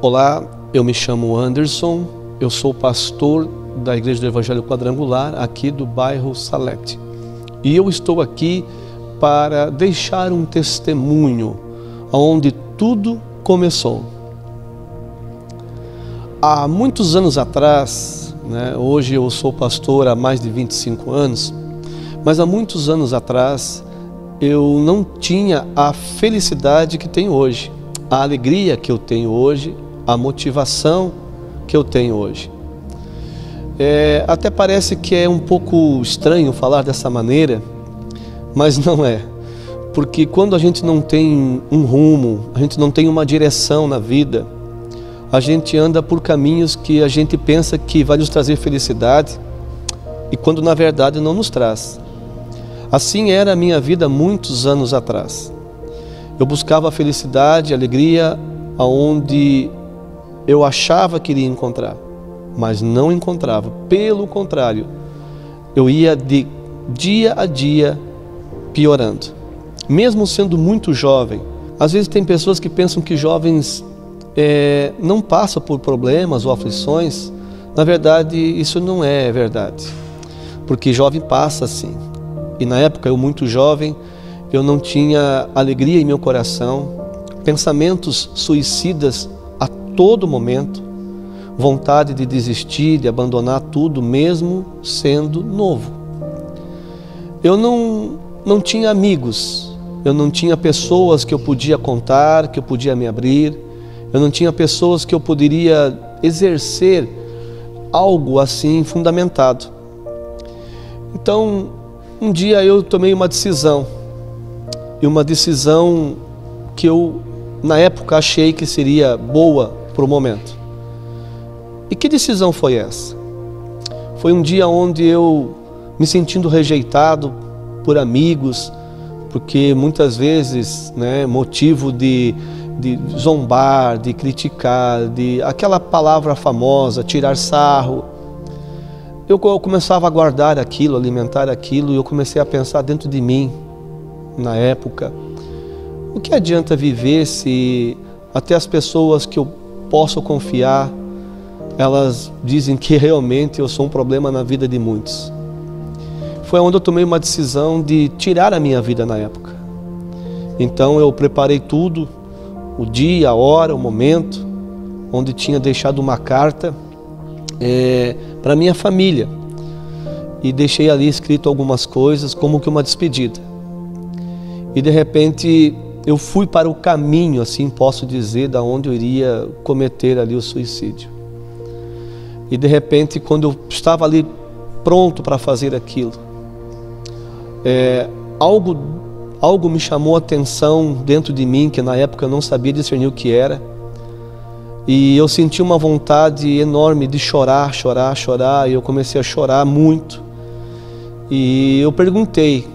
Olá, eu me chamo Anderson, eu sou pastor da Igreja do Evangelho Quadrangular, aqui do bairro Salete. E eu estou aqui para deixar um testemunho onde tudo começou. Há muitos anos atrás, hoje eu sou pastor há mais de 25 anos, mas há muitos anos atrás eu não tinha a felicidade que tenho hoje, a alegria que eu tenho hoje, a motivação que eu tenho hoje. Até parece que é um pouco estranho falar dessa maneira, mas não é. Porque quando a gente não tem um rumo, a gente não tem uma direção na vida, a gente anda por caminhos que a gente pensa que vai nos trazer felicidade e quando na verdade não nos traz. Assim era a minha vida muitos anos atrás. Eu buscava a felicidade, a alegria, aonde eu achava que iria encontrar, mas não encontrava. Pelo contrário, eu ia de dia a dia piorando. Mesmo sendo muito jovem, às vezes tem pessoas que pensam que jovens não passam por problemas ou aflições. Na verdade, isso não é verdade, porque jovem passa sim. E na época, eu muito jovem, eu não tinha alegria em meu coração, pensamentos suicidas a todo momento, vontade de desistir, de abandonar tudo, mesmo sendo novo. Eu não tinha amigos, eu não tinha pessoas que eu podia contar, que eu podia me abrir, eu não tinha pessoas que eu poderia exercer algo assim fundamentado. Então, um dia eu tomei uma decisão, e uma decisão que eu, na época, achei que seria boa para o momento. E que decisão foi essa? Foi um dia onde eu, me sentindo rejeitado por amigos, porque muitas vezes, motivo de zombar, de criticar, de aquela palavra famosa, tirar sarro, eu começava a guardar aquilo, alimentar aquilo, e eu comecei a pensar dentro de mim, na época, o que adianta viver se até as pessoas que eu posso confiar, elas dizem que realmente eu sou um problema na vida de muitos. Foi onde eu tomei uma decisão de tirar a minha vida na época. Então eu preparei tudo, o dia, a hora, o momento, onde tinha deixado uma carta para minha família. E deixei ali escrito algumas coisas, como que uma despedida. E de repente eu fui para o caminho, assim posso dizer, da onde eu iria cometer ali o suicídio. E de repente, quando eu estava ali pronto para fazer aquilo, algo me chamou a atenção dentro de mim, que na época eu não sabia discernir o que era. E eu senti uma vontade enorme de chorar, chorar, chorar, e eu comecei a chorar muito. E eu perguntei: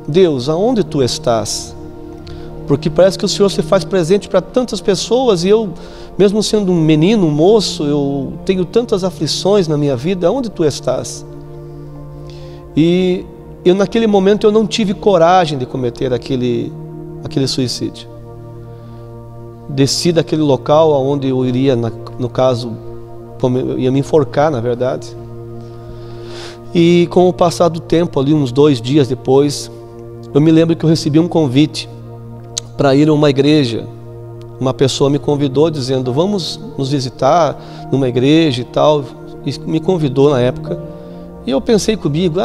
Deus, aonde tu estás? Porque parece que o Senhor se faz presente para tantas pessoas, e eu, mesmo sendo um menino, um moço, eu tenho tantas aflições na minha vida, aonde tu estás? E naquele momento eu não tive coragem de cometer aquele suicídio. Desci daquele local onde eu iria, no caso, eu ia me enforcar, na verdade. E com o passar do tempo, ali uns 2 dias depois, eu me lembro que eu recebi um convite para ir a uma igreja. Uma pessoa me convidou dizendo: vamos nos visitar numa igreja e tal, e me convidou na época. E eu pensei comigo: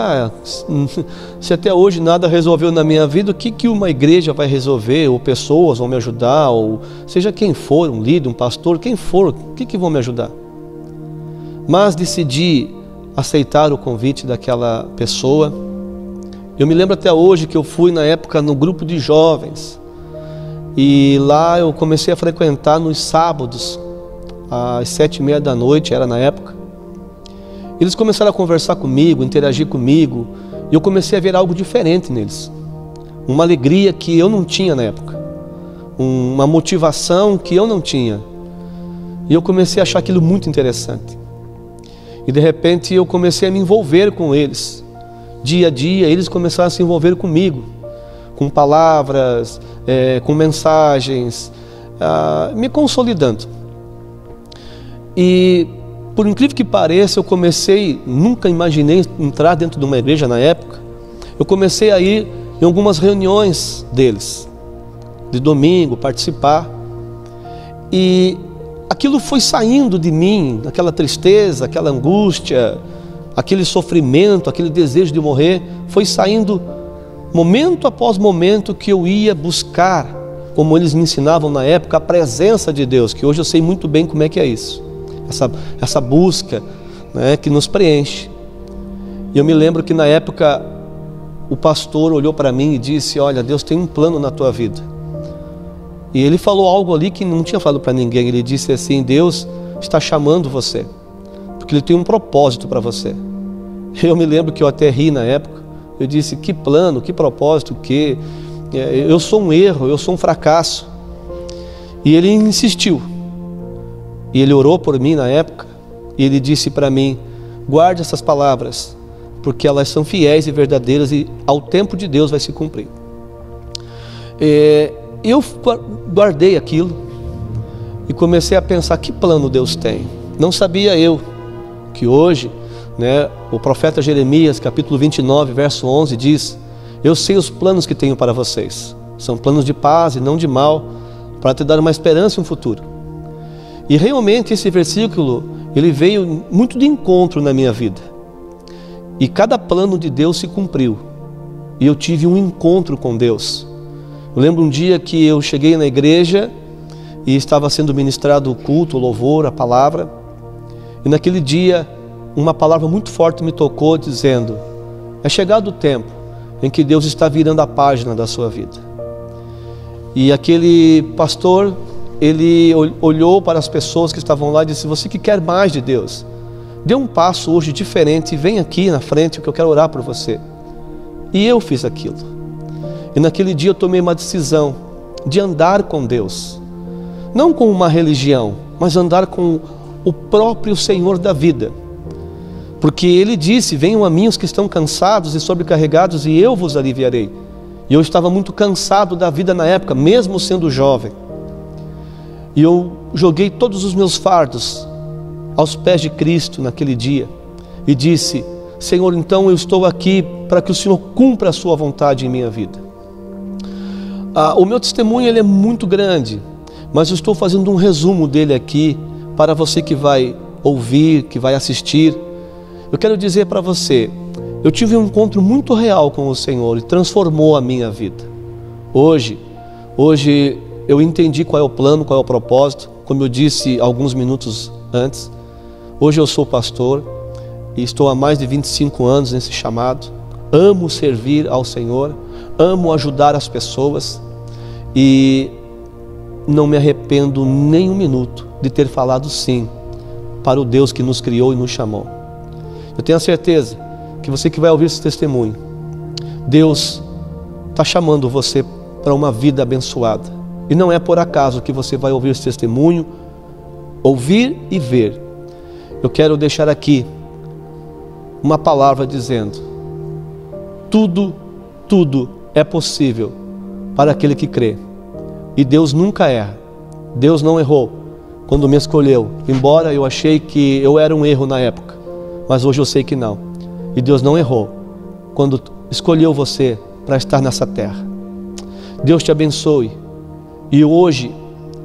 se até hoje nada resolveu na minha vida, o que uma igreja vai resolver? Ou pessoas vão me ajudar, ou seja quem for, um líder, um pastor, quem for, o que vão me ajudar? Mas decidi aceitar o convite daquela pessoa. Eu me lembro até hoje que eu fui na época no grupo de jovens, e lá eu comecei a frequentar nos sábados, às 7h30 da noite, era na época. Eles começaram a conversar comigo, interagir comigo, e eu comecei a ver algo diferente neles. Uma alegria que eu não tinha na época, uma motivação que eu não tinha. E eu comecei a achar aquilo muito interessante. E de repente eu comecei a me envolver com eles. Dia a dia eles começaram a se envolver comigo, com palavras, com mensagens, me consolidando. E, por incrível que pareça, eu comecei, nunca imaginei entrar dentro de uma igreja na época. Eu comecei a ir em algumas reuniões deles, de domingo, participar. E aquilo foi saindo de mim, aquela tristeza, aquela angústia, aquele sofrimento, aquele desejo de morrer, foi saindo momento após momento que eu ia buscar, como eles me ensinavam na época, a presença de Deus, que hoje eu sei muito bem como é que é isso, essa busca, né, que nos preenche. E eu me lembro que na época o pastor olhou para mim e disse: olha, Deus tem um plano na tua vida. E ele falou algo ali que não tinha falado para ninguém. Ele disse assim: Deus está chamando você, porque Ele tem um propósito para você. Eu me lembro que eu até ri na época. Eu disse: que plano, que propósito, que eu sou um erro, eu sou um fracasso. E ele insistiu. E ele orou por mim na época. E ele disse para mim: guarde essas palavras, porque elas são fiéis e verdadeiras, e ao tempo de Deus vai se cumprir. Eu guardei aquilo e comecei a pensar: que plano Deus tem? Não sabia eu que hoje, né, o profeta Jeremias, capítulo 29, verso 11, diz: eu sei os planos que tenho para vocês, são planos de paz e não de mal, para te dar uma esperança e um futuro. E realmente esse versículo, ele veio muito de encontro na minha vida, e cada plano de Deus se cumpriu, e eu tive um encontro com Deus. Eu lembro um dia que eu cheguei na igreja e estava sendo ministrado o culto, o louvor, a palavra, e naquele dia uma palavra muito forte me tocou, dizendo: é chegado o tempo em que Deus está virando a página da sua vida. E aquele pastor, ele olhou para as pessoas que estavam lá e disse: você que quer mais de Deus, dê um passo hoje diferente e vem aqui na frente, que eu quero orar por você. E eu fiz aquilo. E naquele dia eu tomei uma decisão de andar com Deus, não com uma religião, mas andar com o próprio Senhor da vida. Porque Ele disse: venham a mim os que estão cansados e sobrecarregados, e eu vos aliviarei. E eu estava muito cansado da vida na época, mesmo sendo jovem. E eu joguei todos os meus fardos aos pés de Cristo naquele dia e disse: Senhor, então eu estou aqui para que o Senhor cumpra a sua vontade em minha vida. O meu testemunho, ele é muito grande, mas eu estou fazendo um resumo dele aqui para você que vai ouvir, que vai assistir. Eu quero dizer para você: eu tive um encontro muito real com o Senhor e transformou a minha vida. Hoje eu entendi qual é o plano, qual é o propósito. Como eu disse alguns minutos antes, hoje eu sou pastor e estou há mais de 25 anos nesse chamado. Amo servir ao Senhor, amo ajudar as pessoas e não me arrependo nem um minuto de ter falado sim para o Deus que nos criou e nos chamou. Eu tenho a certeza que você que vai ouvir esse testemunho, Deus está chamando você para uma vida abençoada. E não é por acaso que você vai ouvir esse testemunho, ouvir e ver. Eu quero deixar aqui uma palavra dizendo: tudo é possível para aquele que crê. E Deus nunca erra. Deus não errou quando me escolheu, embora eu achei que eu era um erro na época, mas hoje eu sei que não. E Deus não errou quando escolheu você para estar nessa terra. Deus te abençoe. E hoje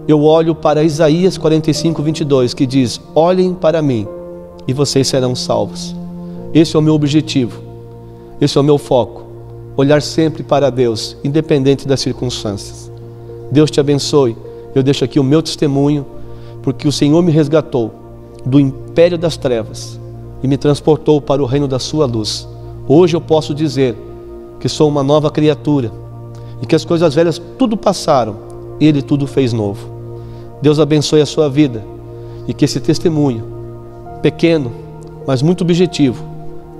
eu olho para Isaías 45, 22, que diz: olhem para mim e vocês serão salvos. Esse é o meu objetivo, esse é o meu foco, olhar sempre para Deus, independente das circunstâncias. Deus te abençoe. Eu deixo aqui o meu testemunho, porque o Senhor me resgatou do império das trevas e me transportou para o reino da sua luz. Hoje eu posso dizer que sou uma nova criatura e que as coisas velhas tudo passaram, Ele tudo fez novo. Deus abençoe a sua vida e que esse testemunho, pequeno, mas muito objetivo,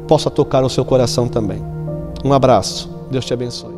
possa tocar o seu coração também. Um abraço. Deus te abençoe.